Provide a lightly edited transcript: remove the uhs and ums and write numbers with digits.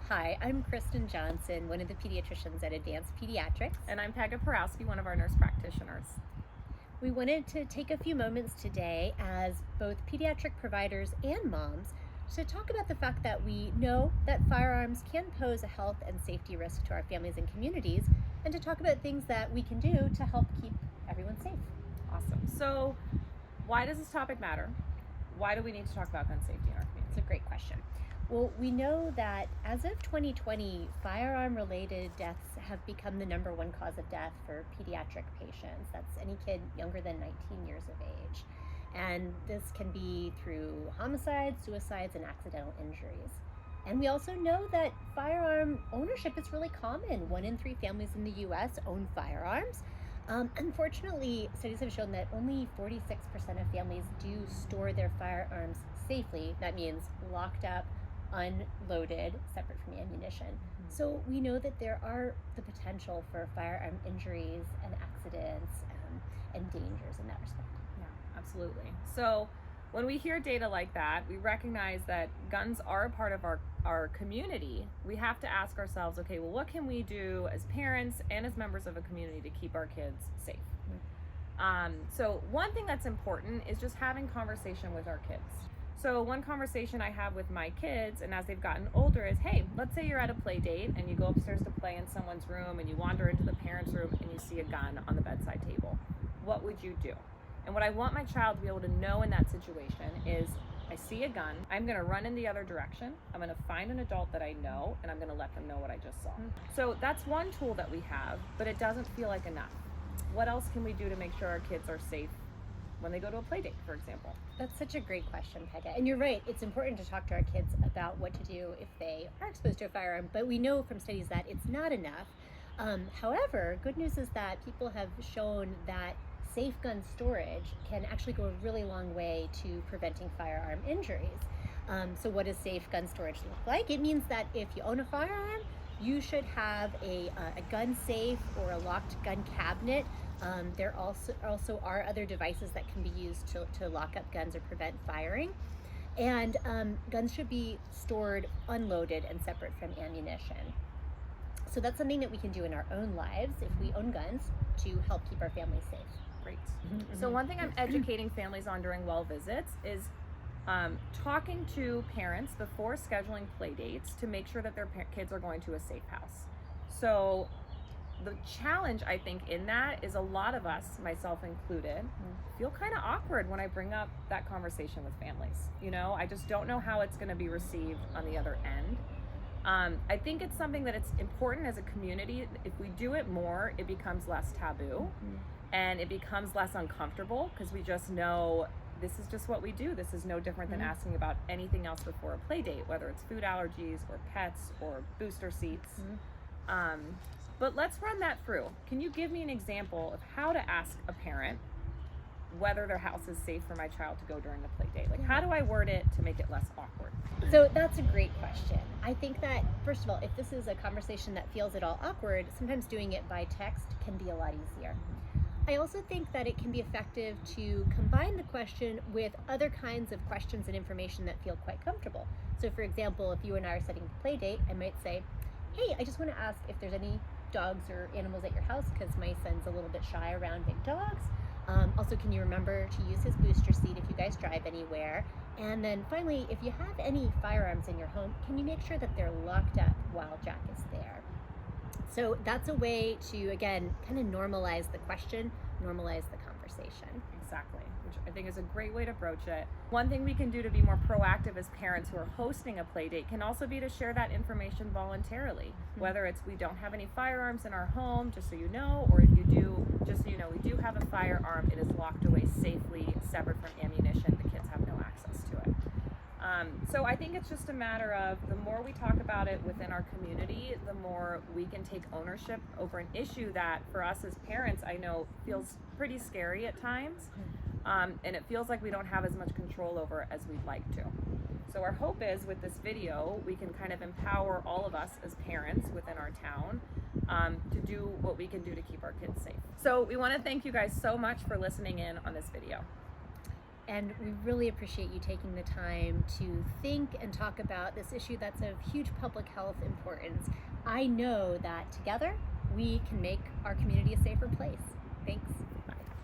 Hi, I'm Kristen Johnson, one of the pediatricians at Advanced Pediatrics. And I'm Pegah Pirowski, one of our nurse practitioners. We wanted to take a few moments today as both pediatric providers and moms to talk about the fact that we know that firearms can pose a health and safety risk to our families and communities, and to talk about things that we can do to help keep everyone safe. Awesome. So why does this topic matter? Why do we need to talk about gun safety in our community? It's a great question. Well, we know that as of 2020, firearm-related deaths have become the number one cause of death for pediatric patients. That's any kid younger than 19 years of age. And this can be through homicides, suicides, and accidental injuries. And we also know that firearm ownership is really common. 1 in 3 families in the U.S. own firearms. Unfortunately, studies have shown that only 46% of families do store their firearms safely. That means locked up, unloaded, separate from ammunition. So we know that there are the potential for firearm injuries and accidents and dangers in that respect. Yeah, absolutely. So when we hear data like that, we recognize that guns are a part of our community. We have to ask ourselves, okay, well, what can we do as parents and as members of a community to keep our kids safe? So one thing that's important is just having conversation with our kids. So one conversation I have with my kids, and as they've gotten older, is, hey, let's say you're at a play date and you go upstairs to play in someone's room and you wander into the parents' room and you see a gun on the bedside table. What would you do? And what I want my child to be able to know in that situation is, I see a gun, I'm gonna run in the other direction, I'm gonna find an adult that I know, and I'm gonna let them know what I just saw. So that's one tool that we have, but it doesn't feel like enough. What else can we do to make sure our kids are safe when they go to a play date, for example? That's such a great question, Pegah. And you're right, it's important to talk to our kids about what to do if they are exposed to a firearm, but we know from studies that it's not enough. However, good news is that people have shown that safe gun storage can actually go a really long way to preventing firearm injuries. So what does safe gun storage look like? It means that if you own a firearm, you should have a gun safe or a locked gun cabinet. There also are other devices that can be used to lock up guns or prevent firing. And guns should be stored unloaded and separate from ammunition. So that's something that we can do in our own lives if we own guns to help keep our families safe. Great. So one thing I'm educating families on during well visits is talking to parents before scheduling play dates to make sure that their kids are going to a safe house. So the challenge, I think, in that is a lot of us, myself included, feel kind of awkward when I bring up that conversation with families. You know, I just don't know how it's going to be received on the other end. I think it's something that it's important as a community. If we do it more, it becomes less taboo and it becomes less uncomfortable because we just know this is just what we do. This is no different than asking about anything else before a play date, whether it's food allergies or pets or booster seats. But let's run that through. Can you give me an example of how to ask a parent whether their house is safe for my child to go during the play date? Like, how do I word it to make it less awkward? So that's a great question. I think that, first of all, if this is a conversation that feels at all awkward, sometimes doing it by text can be a lot easier. I also think that it can be effective to combine the question with other kinds of questions and information that feel quite comfortable. So for example, if you and I are setting a play date, I might say, hey, I just want to ask if there's any dogs or animals at your house because my son's a little bit shy around big dogs. Also, can you remember to use his booster seat if you guys drive anywhere? And then finally, if you have any firearms in your home, can you make sure that they're locked up while Jack is there? So that's a way to, again, kind of normalize the question, normalize the conversation. Exactly, which I think is a great way to approach it. One thing we can do to be more proactive as parents who are hosting a play date can also be to share that information voluntarily. Whether it's we don't have any firearms in our home, just so you know, or if you do, just so you know, we do have a firearm. It is locked away safely, separate from ammunition. The kids have no access to it. So I think it's just a matter of the more we talk about it within our community, the more we can take ownership over an issue that for us as parents, I know feels pretty scary at times. And it feels like we don't have as much control over as we'd like to. So our hope is with this video, we can kind of empower all of us as parents within our town to do what we can do to keep our kids safe. So we want to thank you guys so much for listening in on this video. And we really appreciate you taking the time to think and talk about this issue that's of huge public health importance. I know that together we can make our community a safer place. Thanks.